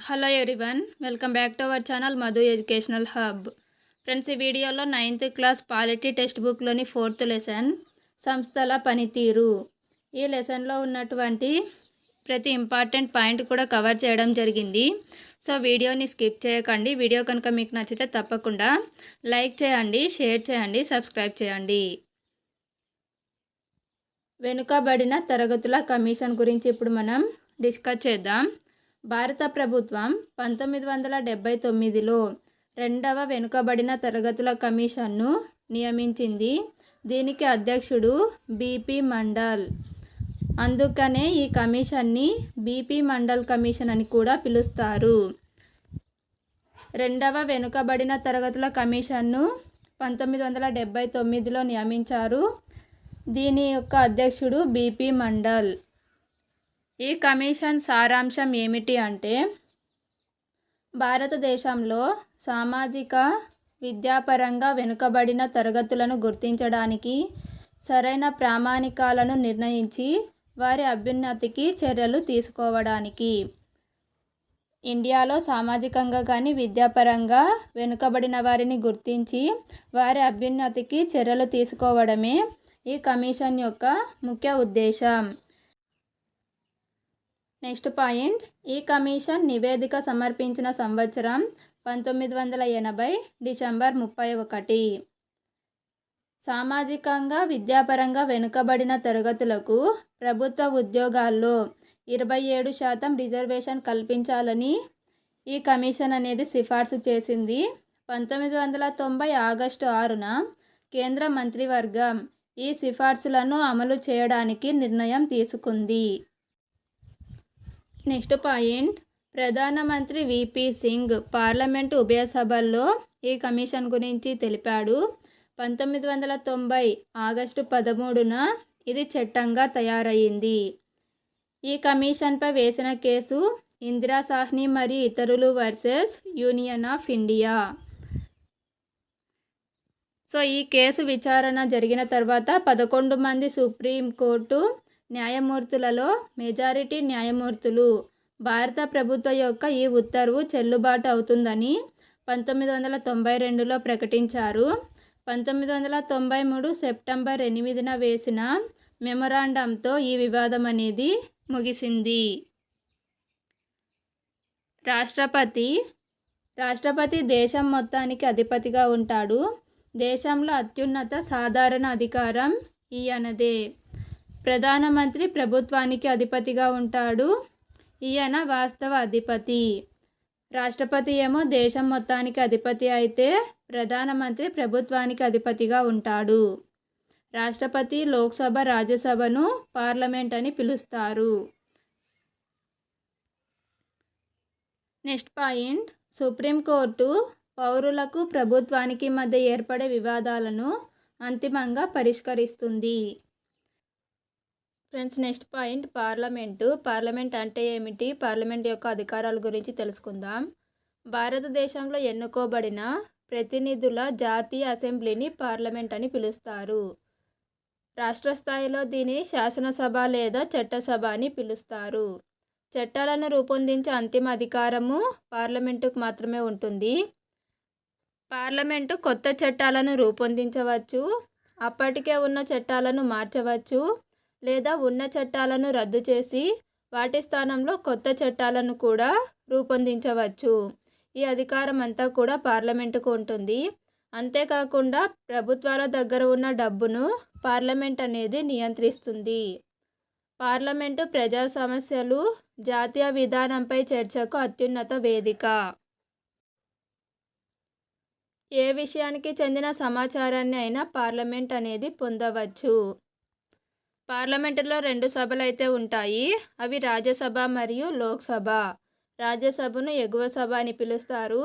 Hello everyone, welcome back to our channel Madhu educational hub. Friends, ఈ వీడియోలో 9th class polity textbook బుక్లోని 4th lesson సంస్థల పనితీరు. ఈ లెసన్లో ఉన్నటువంటి ప్రతి ఇంపార్టెంట్ పాయింట్ కూడా కవర్ చేయడం జరిగింది. సో వీడియోని స్కిప్ చేయకండి. వీడియో కనుక మీకు నచ్చితే తప్పకుండా లైక్ చేయండి, షేర్ చేయండి, సబ్స్క్రైబ్ చేయండి. వెనుకబడిన తరగతుల కమిషన్ గురించి ఇప్పుడు మనం డిస్కస్ చేద్దాం. భారత ప్రభుత్వం 1979లో రెండవ వెనుకబడిన తరగతుల కమిషన్ను నియమించింది. దీనికి అధ్యక్షుడు బీపీ మండల్. అందుకనే ఈ కమిషన్ని బీపీ మండల్ కమిషన్ అని కూడా పిలుస్తారు. రెండవ వెనుకబడిన తరగతుల కమిషన్ను 1979లో నియమించారు. దీని యొక్క అధ్యక్షుడు బీపీ మండల్. ఈ కమిషన్ సారాంశం ఏమిటి అంటే, భారతదేశంలో సామాజిక విద్యాపరంగా వెనుకబడిన తరగతులను గుర్తించడానికి సరైన ప్రామాణికాలను నిర్ణయించి వారి అభ్యున్నతికి చర్యలు తీసుకోవడానికి, ఇండియాలో సామాజికంగా కానీ విద్యాపరంగా వెనుకబడిన వారిని గుర్తించి వారి అభ్యున్నతికి చర్యలు తీసుకోవడమే ఈ కమిషన్ యొక్క ముఖ్య ఉద్దేశం. నెక్స్ట్ పాయింట్, ఈ కమిషన్ నివేదిక సమర్పించిన సంవత్సరం 1980 డిసెంబర్ 31. సామాజికంగా విద్యాపరంగా వెనుకబడిన తరగతులకు ప్రభుత్వ ఉద్యోగాల్లో 27% రిజర్వేషన్ కల్పించాలని ఈ కమిషన్ అనేది సిఫార్సు చేసింది. 1990 ఆగస్టు 6న కేంద్ర మంత్రివర్గం ఈ సిఫార్సులను అమలు చేయడానికి నిర్ణయం తీసుకుంది. నెక్స్ట్ పాయింట్, ప్రధానమంత్రి విపి సింగ్ పార్లమెంటు ఉభయ సభల్లో ఈ కమిషన్ గురించి తెలిపాడు. 1990 ఆగస్టు 13న ఇది చట్టంగా తయారయ్యింది. ఈ కమిషన్పై వేసిన కేసు ఇందిరా సాహ్ని మరియు ఇతరులు versus union of India. So ఈ కేసు విచారణ జరిగిన తర్వాత 11 మంది సుప్రీంకోర్టు న్యాయమూర్తులలో మెజారిటీ న్యాయమూర్తులు భారత ప్రభుత్వం యొక్క ఈ ఉత్తర్వు చెల్లుబాటు అవుతుందని 1992లో ప్రకటించారు. 1993 సెప్టెంబర్ 8న వేసిన మెమొరాండంతో ఈ వివాదం అనేది ముగిసింది. రాష్ట్రపతి దేశం మొత్తానికి అధిపతిగా ఉంటాడు. దేశంలో అత్యున్నత సాధారణ అధికారం ఈయనదే. ప్రధానమంత్రి ప్రభుత్వానికి అధిపతిగా ఉంటాడు. ఈయన వాస్తవ అధిపతి. రాష్ట్రపతి ఏమో దేశం మొత్తానికి అధిపతి అయితే ప్రధానమంత్రి ప్రభుత్వానికి అధిపతిగా ఉంటాడు. రాష్ట్రపతి లోక్సభ, రాజ్యసభను పార్లమెంట్ అని పిలుస్తారు. నెక్స్ట్ పాయింట్, సుప్రీంకోర్టు పౌరులకు ప్రభుత్వానికి మధ్య ఏర్పడే వివాదాలను అంతిమంగా పరిష్కరిస్తుంది. ఫ్రెండ్స్, నెక్స్ట్ పాయింట్, పార్లమెంట్ అంటే ఏమిటి, పార్లమెంట్ యొక్క అధికారాల గురించి తెలుసుకుందాం. భారతదేశంలో ఎన్నుకోబడిన ప్రతినిధుల జాతీయ అసెంబ్లీని పార్లమెంట్ అని పిలుస్తారు. రాష్ట్ర స్థాయిలో దీనిని శాసనసభ లేదా చట్టసభ అని పిలుస్తారు. చట్టాలను రూపొందించే అంతిమ అధికారము పార్లమెంటుకు మాత్రమే ఉంటుంది. పార్లమెంటు కొత్త చట్టాలను రూపొందించవచ్చు, అప్పటికే ఉన్న చట్టాలను మార్చవచ్చు, లేదా ఉన్న చట్టాలను రద్దు చేసి వాటి స్థానంలో కొత్త చట్టాలను కూడా రూపొందించవచ్చు. ఈ అధికారం అంతా కూడా పార్లమెంటుకు ఉంటుంది. అంతేకాకుండా ప్రభుత్వాల దగ్గర ఉన్న డబ్బును పార్లమెంట్ అనేది నియంత్రిస్తుంది. పార్లమెంటు ప్రజా సమస్యలు, జాతీయ విధానంపై చర్చకు అత్యున్నత వేదిక. ఏ విషయానికి చెందిన సమాచారాన్ని అయినా పార్లమెంట్ అనేది పొందవచ్చు. పార్లమెంటులో 2 సభలు అయితే ఉంటాయి. అవి రాజ్యసభ మరియు లోక్సభ. రాజ్యసభను ఎగువ సభ అని పిలుస్తారు,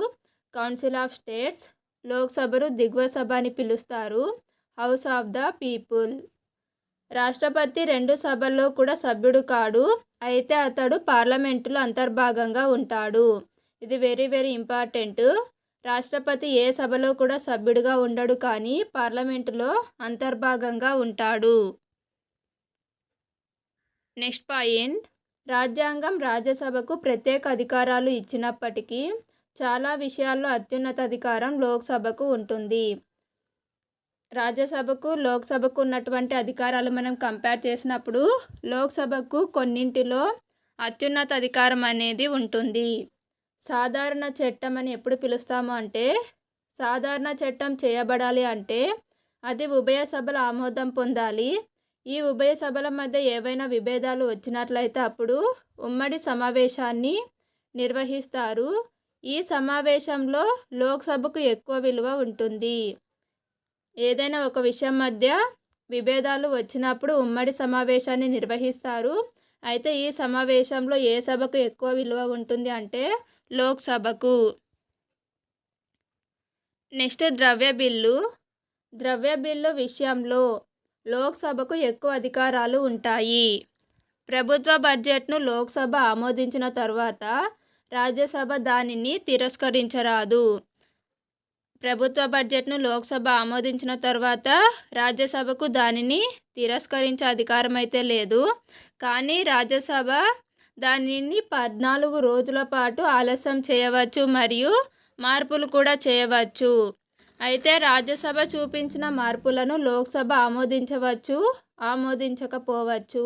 కౌన్సిల్ ఆఫ్ స్టేట్స్. లోక్సభను దిగువ సభ అని పిలుస్తారు, హౌస్ ఆఫ్ ద పీపుల్. రాష్ట్రపతి 2 సభల్లో కూడా సభ్యుడు కాడు, అయితే అతడు పార్లమెంటులో అంతర్భాగంగా ఉంటాడు. ఇది వెరీ ఇంపార్టెంట్. రాష్ట్రపతి ఏ సభలో కూడా సభ్యుడిగా ఉండడు, కానీ పార్లమెంటులో అంతర్భాగంగా ఉంటాడు. నెక్స్ట్ పాయింట్, రాజ్యాంగం రాజ్యసభకు ప్రత్యేక అధికారాలు ఇచ్చినప్పటికీ చాలా విషయాల్లో అత్యున్నత అధికారం లోక్సభకు ఉంటుంది. రాజ్యసభకు లోక్సభకు ఉన్నటువంటి అధికారాలు మనం కంపేర్ చేసినప్పుడు లోక్సభకు కొన్నింటిలో అత్యున్నత అధికారం అనేది ఉంటుంది. సాధారణ చట్టం అని ఎప్పుడు పిలుస్తాము అంటే, సాధారణ చట్టం చేయబడాలి అంటే అది ఉభయ సభల ఆమోదం పొందాలి. ఈ ఉభయ సభల మధ్య ఏవైనా విభేదాలు వచ్చినట్లయితే అప్పుడు ఉమ్మడి సమావేశాన్ని నిర్వహిస్తారు. ఈ సమావేశంలో లోక్సభకు ఎక్కువ విలువ ఉంటుంది. ఏదైనా ఒక విషయం మధ్య విభేదాలు వచ్చినప్పుడు ఉమ్మడి సమావేశాన్ని నిర్వహిస్తారు. అయితే ఈ సమావేశంలో ఏ సభకు ఎక్కువ విలువ ఉంటుంది అంటే లోక్సభకు. నెక్స్ట్ ద్రవ్య బిల్లు. ద్రవ్య బిల్లు విషయంలో లోక్సభకు ఎక్కువ అధికారాలు ఉంటాయి. ప్రభుత్వ బడ్జెట్ను లోక్సభ ఆమోదించిన తర్వాత రాజ్యసభ దానిని తిరస్కరించరాదు. ప్రభుత్వ బడ్జెట్ను లోక్సభ ఆమోదించిన తర్వాత రాజ్యసభకు దానిని తిరస్కరించే అధికారం అయితే లేదు. కానీ రాజ్యసభ దానిని 14 రోజుల పాటు ఆలస్యం చేయవచ్చు మరియు మార్పులు కూడా చేయవచ్చు. అయితే రాజ్యసభ చూపించిన మార్పులను లోక్సభ ఆమోదించవచ్చు, ఆమోదించకపోవచ్చు.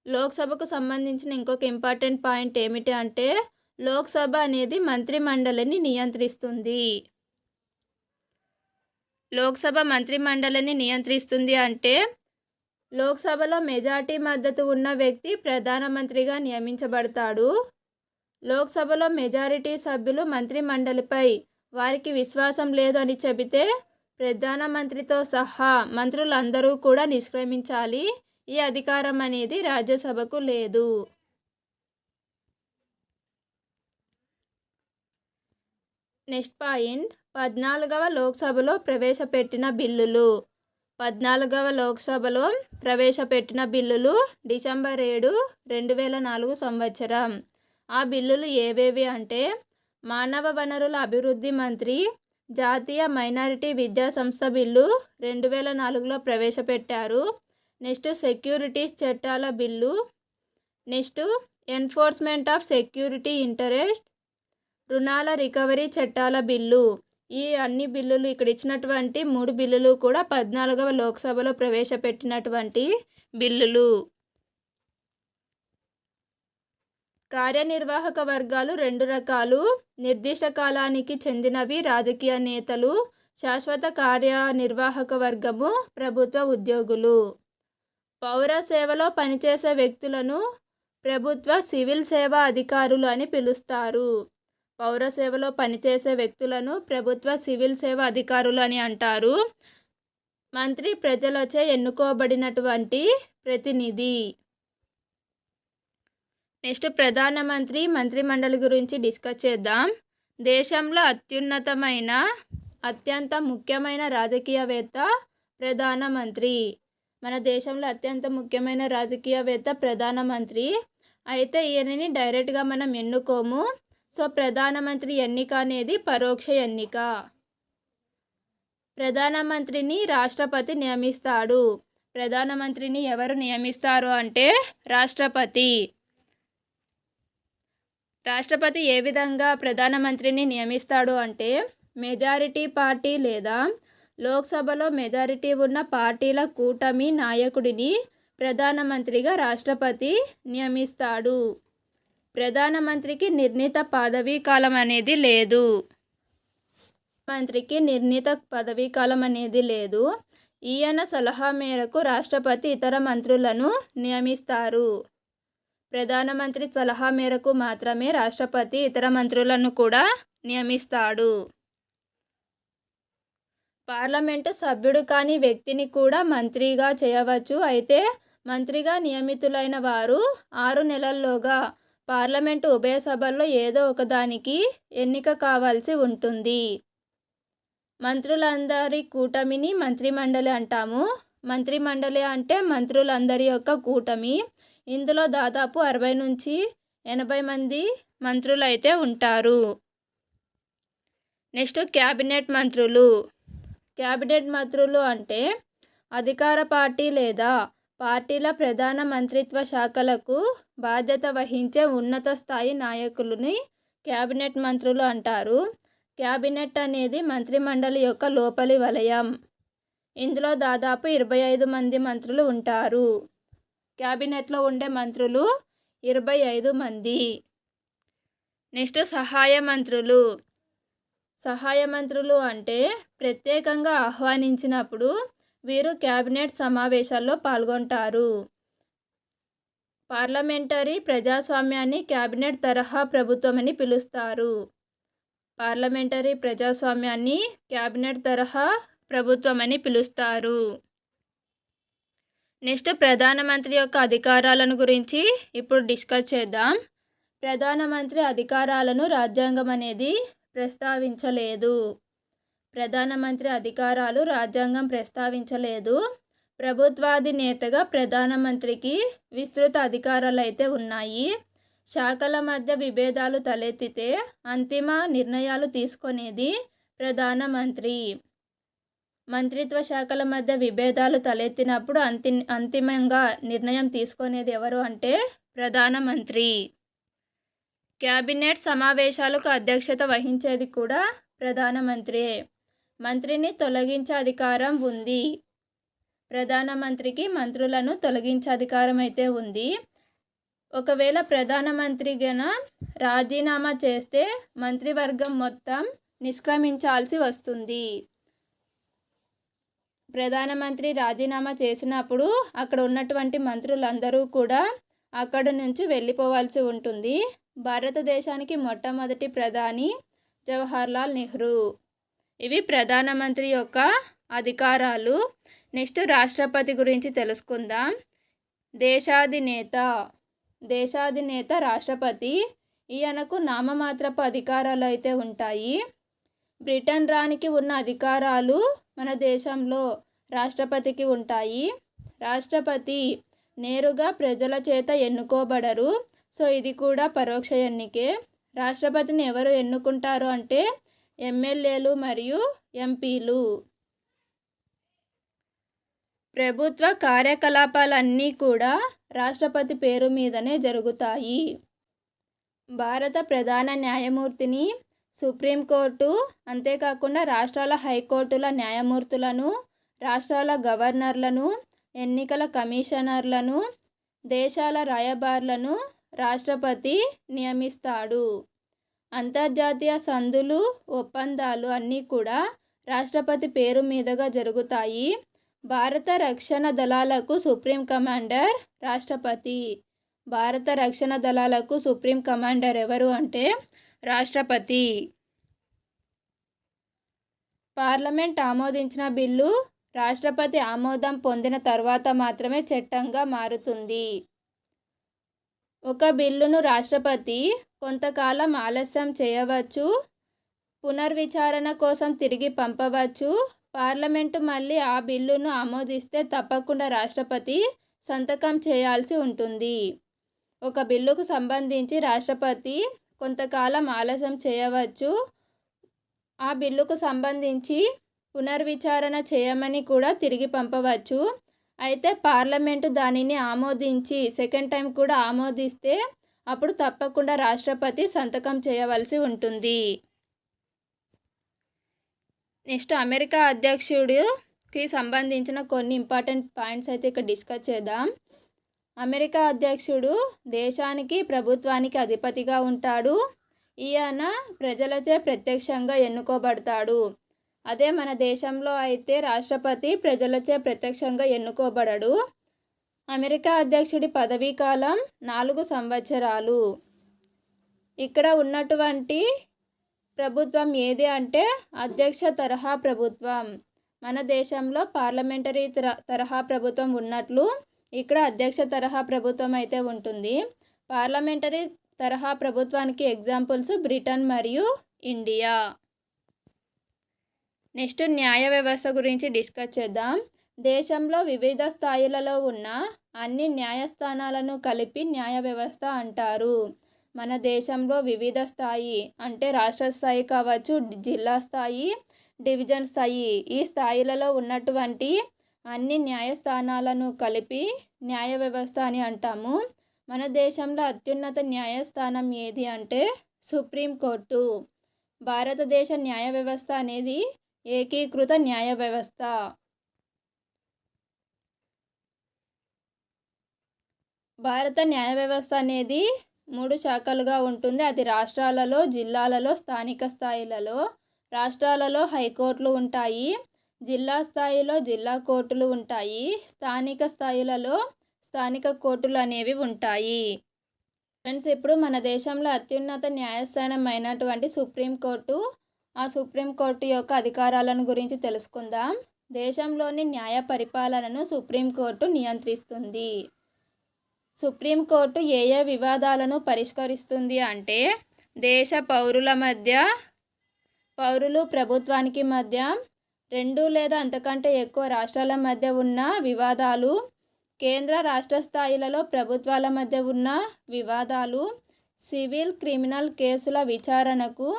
లోక్సభకు సంబంధించిన ఇంకొక ఇంపార్టెంట్ పాయింట్ ఏమిటి అంటే లోక్సభ అనేది మంత్రిమండలిని నియంత్రిస్తుంది. లోక్సభ మంత్రిమండలిని నియంత్రిస్తుంది అంటే లోక్సభలో మెజార్టీ మద్దతు ఉన్న వ్యక్తి ప్రధానమంత్రిగా నియమించబడతాడు. లోక్సభలో మెజారిటీ సభ్యులు మంత్రిమండలిపై వారికి విశ్వాసం లేదు అని చెబితే ప్రధానమంత్రితో సహా మంత్రులందరూ కూడా నిష్క్రమించాలి. ఈ అధికారం అనేది రాజ్యసభకు లేదు. నెక్స్ట్ పాయింట్ 14వ లోక్సభలో ప్రవేశపెట్టిన బిల్లులు. 14వ లోక్సభలో ప్రవేశపెట్టిన బిల్లులు డిసెంబర్ 7, 2004 సంవత్సరం. ఆ బిల్లులు ఏవేవి అంటే మానవ వనరుల అభివృద్ధి మంత్రి జాతీయ మైనారిటీ విద్యా సంస్థ బిల్లు 2004లో ప్రవేశపెట్టారు. నెక్స్ట్ సెక్యూరిటీస్ చట్టాల bill. Next enforcement of security interest, రుణాల రికవరీ చట్టాల బిల్లు. ఈ అన్ని బిల్లులు ఇక్కడ ఇచ్చినటువంటి 3 బిల్లులు కూడా 14వ లోక్సభలో ప్రవేశపెట్టినటువంటి బిల్లులు. కార్యనిర్వాహక వర్గాలు 2 రకాలు. నిర్దిష్ట కాలానికి చెందినవి రాజకీయ నేతలు, శాశ్వత కార్యనిర్వాహక వర్గము ప్రభుత్వ ఉద్యోగులు. పౌర సేవలో పనిచేసే వ్యక్తులను ప్రభుత్వ సివిల్ సేవా అధికారులు అని పిలుస్తారు. పౌర సేవలో పనిచేసే వ్యక్తులను ప్రభుత్వ సివిల్ సేవా అధికారులు అని అంటారు. మంత్రి ప్రజలచే ఎన్నుకోబడినటువంటి ప్రతినిధి. నెక్స్ట్ ప్రధానమంత్రి మంత్రిమండలి గురించి డిస్కస్ చేద్దాం. దేశంలో అత్యంత ముఖ్యమైన రాజకీయవేత్త ప్రధానమంత్రి. మన దేశంలో అత్యంత ముఖ్యమైన రాజకీయవేత్త ప్రధానమంత్రి. అయితే ఈయనని డైరెక్ట్గా మనం ఎన్నుకోము. సో ప్రధానమంత్రి ఎన్నిక అనేది పరోక్ష ఎన్నిక. ప్రధానమంత్రిని రాష్ట్రపతి నియమిస్తాడు. ప్రధానమంత్రిని ఎవరు నియమిస్తారు అంటే రాష్ట్రపతి. రాష్ట్రపతి ఏ విధంగా ప్రధానమంత్రిని నియమిస్తాడు అంటే మెజారిటీ పార్టీ లేదా లోక్సభలో మెజారిటీ ఉన్న పార్టీల కూటమి నాయకుడిని ప్రధానమంత్రిగా రాష్ట్రపతి నియమిస్తాడు. ప్రధానమంత్రికి నిర్ణీత పదవీ కాలం అనేది లేదు. మంత్రికి నిర్ణీత పదవీ కాలం అనేది లేదు. ఈయన సలహా మేరకు రాష్ట్రపతి ఇతర మంత్రులను నియమిస్తారు. ప్రధానమంత్రి సలహా మేరకు మాత్రమే రాష్ట్రపతి ఇతర మంత్రులను కూడా నియమిస్తాడు. పార్లమెంటు సభ్యుడు కాని వ్యక్తిని కూడా మంత్రిగా చేయవచ్చు. అయితే మంత్రిగా నియమితులైన వారు 6 నెలల్లోగా పార్లమెంటు ఉభయ సభల్లో ఏదో ఒకదానికి ఎన్నిక కావాల్సి ఉంటుంది. మంత్రులందరి కూటమిని మంత్రిమండలి అంటాము. మంత్రిమండలి అంటే మంత్రులందరి యొక్క కూటమి. ఇందులో దాదాపు 60 నుంచి 80 మంది మంత్రులు అయితే ఉంటారు. నెక్స్ట్ క్యాబినెట్ మంత్రులు. క్యాబినెట్ మంత్రులు అంటే అధికార పార్టీ లేదా పార్టీల ప్రధాన మంత్రిత్వ శాఖలకు బాధ్యత వహించే ఉన్నత స్థాయి నాయకులని క్యాబినెట్ మంత్రులు అంటారు. క్యాబినెట్ అనేది మంత్రిమండలి యొక్క లోపలి వలయం. ఇందులో దాదాపు 25 మంది మంత్రులు ఉంటారు. క్యాబినెట్లో ఉండే మంత్రులు 25 మంది. నెక్స్ట్ సహాయ మంత్రులు. సహాయ మంత్రులు అంటే ప్రత్యేకంగా ఆహ్వానించినప్పుడు వీరు క్యాబినెట్ సమావేశాల్లో పాల్గొంటారు. పార్లమెంటరీ ప్రజాస్వామ్యాన్ని క్యాబినెట్ తరహా ప్రభుత్వం అని పిలుస్తారు. పార్లమెంటరీ ప్రజాస్వామ్యాన్ని క్యాబినెట్ తరహా ప్రభుత్వం అని పిలుస్తారు. నెక్స్ట్ ప్రధానమంత్రి యొక్క అధికారాలను గురించి ఇప్పుడు డిస్కస్ చేద్దాం. ప్రధానమంత్రి అధికారాలను రాజ్యాంగం అనేది ప్రస్తావించలేదు. ప్రధానమంత్రి అధికారాలు రాజ్యాంగం ప్రస్తావించలేదు. ప్రభుత్వాధినేతగా ప్రధానమంత్రికి విస్తృత అధికారాలు అయితే ఉన్నాయి. శాఖల మధ్య విభేదాలు తలెత్తితే అంతిమ నిర్ణయాలు తీసుకునేది ప్రధానమంత్రి. మంత్రిత్వ శాఖల మధ్య విభేదాలు తలెత్తినప్పుడు అంతిమంగా నిర్ణయం తీసుకునేది ఎవరు అంటే ప్రధానమంత్రి. క్యాబినెట్ సమావేశాలకు అధ్యక్షత వహించేది కూడా ప్రధానమంత్రియే. మంత్రిని తొలగించే అధికారం ఉంది. ప్రధానమంత్రికి మంత్రులను తొలగించే అధికారం అయితే ఉంది. ఒకవేళ ప్రధానమంత్రి గన రాజీనామా చేస్తే మంత్రివర్గం మొత్తం నిష్క్రమించాల్సి వస్తుంది. ప్రధానమంత్రి రాజీనామా చేసినప్పుడు అక్కడ ఉన్నటువంటి మంత్రులందరూ కూడా అక్కడి నుంచి వెళ్ళిపోవాల్సి ఉంటుంది. భారతదేశానికి మొట్టమొదటి ప్రధాని జవహర్లాల్ నెహ్రూ. ఇవి ప్రధానమంత్రి యొక్క అధికారాలు. నెక్స్ట్ రాష్ట్రపతి గురించి తెలుసుకుందాం. దేశాధినేత. దేశాధినేత రాష్ట్రపతి. ఈయనకు నామమాత్రపు అధికారాలు అయితే ఉంటాయి. బ్రిటన్ రాణికి ఉన్న అధికారాలు మన దేశంలో రాష్ట్రపతికి ఉంటాయి. రాష్ట్రపతి నేరుగా ప్రజల చేత ఎన్నుకోబడరు. సో ఇది కూడా పరోక్ష ఎన్నికే. రాష్ట్రపతిని ఎవరు ఎన్నుకుంటారు అంటే ఎమ్మెల్యేలు మరియు ఎంపీలు. ప్రభుత్వ కార్యకలాపాలన్నీ కూడా రాష్ట్రపతి పేరు మీదనే జరుగుతాయి. భారత ప్రధాన న్యాయమూర్తిని, సుప్రీంకోర్టు, అంతేకాకుండా రాష్ట్రాల హైకోర్టుల న్యాయమూర్తులను, రాష్ట్రాల గవర్నర్లను, ఎన్నికల కమిషనర్లను, దేశాల రాయబారులను రాష్ట్రపతి నియమిస్తాడు. అంతర్జాతీయ సంధులు, ఒప్పందాలు అన్నీ కూడా రాష్ట్రపతి పేరు మీదుగా జరుగుతాయి. భారత రక్షణ దళాలకు సుప్రీం కమాండర్ రాష్ట్రపతి. భారత రక్షణ దళాలకు సుప్రీం కమాండర్ ఎవరు అంటే రాష్ట్రపతి. పార్లమెంట్ ఆమోదించిన బిల్లు రాష్ట్రపతి ఆమోదం పొందిన తర్వాత మాత్రమే చట్టంగా మారుతుంది. ఒక బిల్లును రాష్ట్రపతి కొంతకాలం ఆలస్యం చేయవచ్చు, పునర్విచారణ కోసం తిరిగి పంపవచ్చు. పార్లమెంటు మళ్ళీ ఆ బిల్లును ఆమోదిస్తే తప్పకుండా రాష్ట్రపతి సంతకం చేయాల్సి ఉంటుంది. ఒక బిల్లుకు సంబంధించి రాష్ట్రపతి కొంతకాలం ఆలస్యం చేయవచ్చు. ఆ బిల్లుకు సంబంధించి పునర్విచారణ చేయమని కూడా తిరిగి పంపవచ్చు. అయితే పార్లమెంటు దానిని ఆమోదించి సెకండ్ టైం కూడా ఆమోదిస్తే అప్పుడు తప్పకుండా రాష్ట్రపతి సంతకం చేయవలసి ఉంటుంది. నెక్స్ట్ అమెరికా అధ్యక్షుడికి సంబంధించిన కొన్ని ఇంపార్టెంట్ పాయింట్స్ అయితే ఇక్కడ డిస్కస్ చేద్దాం. అమెరికా అధ్యక్షుడు దేశానికి, ప్రభుత్వానికి అధిపతిగా ఉంటాడు. ఈయన ప్రజలచే ప్రత్యక్షంగా ఎన్నుకోబడతాడు. అదే మన దేశంలో అయితే రాష్ట్రపతి ప్రజలచే ప్రత్యక్షంగా ఎన్నుకోబడడు. అమెరికా అధ్యక్షుడి పదవీ కాలం 4 సంవత్సరాలు. ఇక్కడ ఉన్నటువంటి ప్రభుత్వం ఏది అంటే అధ్యక్ష తరహా ప్రభుత్వం. మన దేశంలో పార్లమెంటరీ తరహా ప్రభుత్వం ఉన్నట్లు ఇక్కడ అధ్యక్ష తరహా ప్రభుత్వం అయితే ఉంటుంది. పార్లమెంటరీ తరహా ప్రభుత్వానికి ఎగ్జాంపుల్స్ బ్రిటన్ మరియు ఇండియా. నెక్స్ట్ న్యాయ వ్యవస్థ గురించి డిస్కస్ చేద్దాం. దేశంలో వివిధ స్థాయిలలో ఉన్న అన్ని న్యాయస్థానాలను కలిపి న్యాయ వ్యవస్థ అంటారు. మన దేశంలో వివిధ స్థాయి అంటే రాష్ట్ర స్థాయి కావచ్చు, జిల్లా స్థాయి, డివిజన్ స్థాయి, ఈ స్థాయిలలో ఉన్నటువంటి అన్ని న్యాయస్థానాలను కలిపి న్యాయ వ్యవస్థ అని అంటాము. మన దేశంలో అత్యున్నత న్యాయస్థానం ఏది అంటే సుప్రీంకోర్టు. భారతదేశ న్యాయ వ్యవస్థ అనేది ఏకీకృత న్యాయ వ్యవస్థ. భారత న్యాయ వ్యవస్థ అనేది 3 శాఖలుగా ఉంటుంది. అది రాష్ట్రాలలో, జిల్లాలలో, స్థానిక స్థాయిలలో. రాష్ట్రాలలో హైకోర్టులు ఉంటాయి, జిల్లా స్థాయిలో జిల్లా కోర్టులు ఉంటాయి, స్థానిక స్థాయిలలో స్థానిక కోర్టులు అనేవి ఉంటాయి. ఫ్రెండ్స్, ఇప్పుడు మన దేశంలో అత్యున్నత న్యాయస్థానం అయినటువంటి సుప్రీంకోర్టు, ఆ సుప్రీంకోర్టు యొక్క అధికారాలను గురించి తెలుసుకుందాం. దేశంలోని న్యాయ పరిపాలనను సుప్రీంకోర్టు నియంత్రిస్తుంది. సుప్రీంకోర్టు ఏ ఏ వివాదాలను పరిష్కరిస్తుంది అంటే దేశ పౌరులు ప్రభుత్వానికి మధ్య, 2 లేదా అంతకంటే ఎక్కువ రాష్ట్రాల మధ్య ఉన్న వివాదాలు, కేంద్ర రాష్ట్ర స్థాయిలలో ప్రభుత్వాల మధ్య ఉన్న వివాదాలు, సివిల్ క్రిమినల్ కేసుల విచారణకు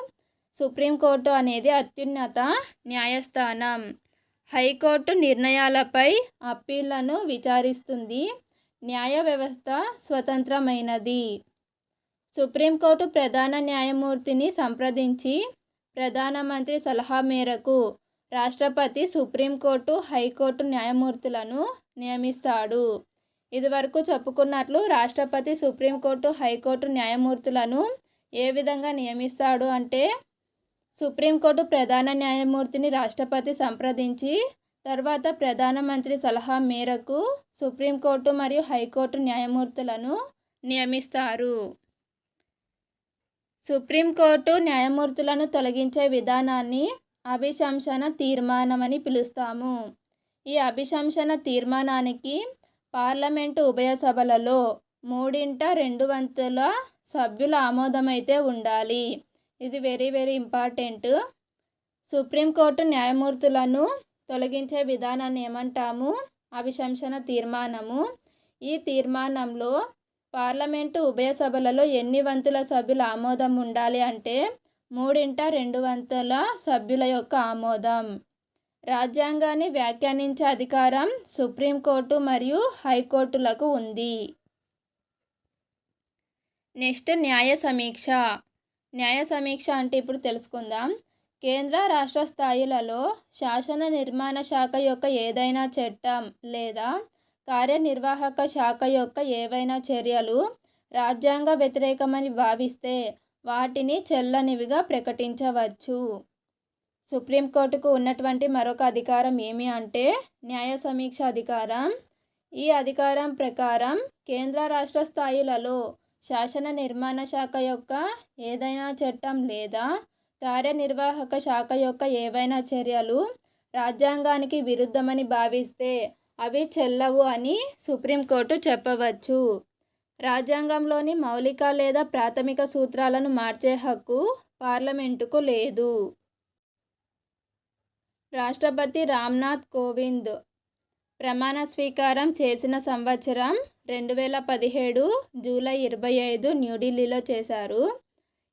సుప్రీంకోర్టు అనేది అత్యున్నత న్యాయస్థానం. హైకోర్టు నిర్ణయాలపై అప్పీళ్లను విచారిస్తుంది. న్యాయ వ్యవస్థ స్వతంత్రమైనది. సుప్రీంకోర్టు ప్రధాన న్యాయమూర్తిని సంప్రదించి ప్రధానమంత్రి సలహా మేరకు రాష్ట్రపతి సుప్రీంకోర్టు, హైకోర్టు న్యాయమూర్తులను నియమిస్తాడు. ఇదివరకు చెప్పుకున్నట్లు రాష్ట్రపతి సుప్రీంకోర్టు, హైకోర్టు న్యాయమూర్తులను ఏ విధంగా నియమిస్తాడు అంటే సుప్రీంకోర్టు ప్రధాన న్యాయమూర్తిని రాష్ట్రపతి సంప్రదించి తర్వాత ప్రధానమంత్రి సలహా మేరకు సుప్రీంకోర్టు మరియు హైకోర్టు న్యాయమూర్తులను నియమిస్తారు. సుప్రీంకోర్టు న్యాయమూర్తులను తొలగించే విధానాన్ని అభిశంసన తీర్మానం అని పిలుస్తాము. ఈ అభిశంసన తీర్మానానికి పార్లమెంటు ఉభయ సభలలో 3/2 సభ్యుల ఆమోదమైతే ఉండాలి. ఇది వెరీ ఇంపార్టెంట్. సుప్రీంకోర్టు న్యాయమూర్తులను తొలగించే విధానాన్ని ఏమంటాము? అభిశంసన తీర్మానము. ఈ తీర్మానంలో పార్లమెంటు ఉభయ సభలలో ఎన్ని వంతుల సభ్యుల ఆమోదం ఉండాలి అంటే 3/2 సభ్యుల యొక్క ఆమోదం. రాజ్యాంగాన్ని వ్యాఖ్యానించే అధికారం సుప్రీంకోర్టు మరియు హైకోర్టులకు ఉంది. నెక్స్ట్ న్యాయ సమీక్ష. న్యాయ సమీక్ష అంటే ఇప్పుడు తెలుసుకుందాం. కేంద్ర రాష్ట్ర స్థాయిలలో శాసన నిర్మాణ శాఖ యొక్క ఏదైనా చట్టం లేదా కార్యనిర్వాహక శాఖ యొక్క ఏవైనా చర్యలు రాజ్యాంగ వ్యతిరేకమని భావిస్తే వాటిని చెల్లనివిగా ప్రకటించవచ్చు. సుప్రీంకోర్టుకు ఉన్నటువంటి మరొక అధికారం ఏమి అంటే న్యాయ సమీక్ష అధికారం. ఈ అధికారం ప్రకారం కేంద్ర రాష్ట్ర స్థాయిలలో శాసన నిర్మాణ శాఖ యొక్క ఏదైనా చట్టం లేదా కార్యనిర్వాహక శాఖ యొక్క ఏవైనా చర్యలు రాజ్యాంగానికి విరుద్ధమని భావిస్తే అవి చెల్లవు అని సుప్రీంకోర్టు చెప్పవచ్చు. రాజ్యాంగంలోని మౌలిక లేదా ప్రాథమిక సూత్రాలను మార్చే హక్కు పార్లమెంటుకు లేదు. రాష్ట్రపతి రామ్నాథ్ కోవింద్ ప్రమాణ స్వీకారం చేసిన సంవత్సరం 2017 జూలై 25 న్యూఢిల్లీలో చేశారు.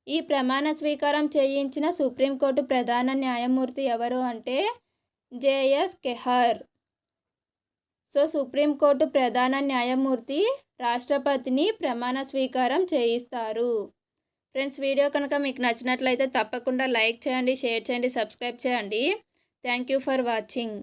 ఈ ప్రమాణ స్వీకారం చేయించిన సుప్రీంకోర్టు ప్రధాన న్యాయమూర్తి ఎవరు అంటే జేఎస్ కెహార్. సుప్రీంకోర్టు ప్రధాన న్యాయమూర్తి రాష్ట్రపతిని ప్రమాణ స్వీకారం చేయిస్తారు. ఫ్రెండ్స్, వీడియో కనుక మీకు నచ్చినట్లయితే తప్పకుండా లైక్ చేయండి, షేర్ చేయండి, సబ్స్క్రైబ్ చేయండి. Thank you for watching.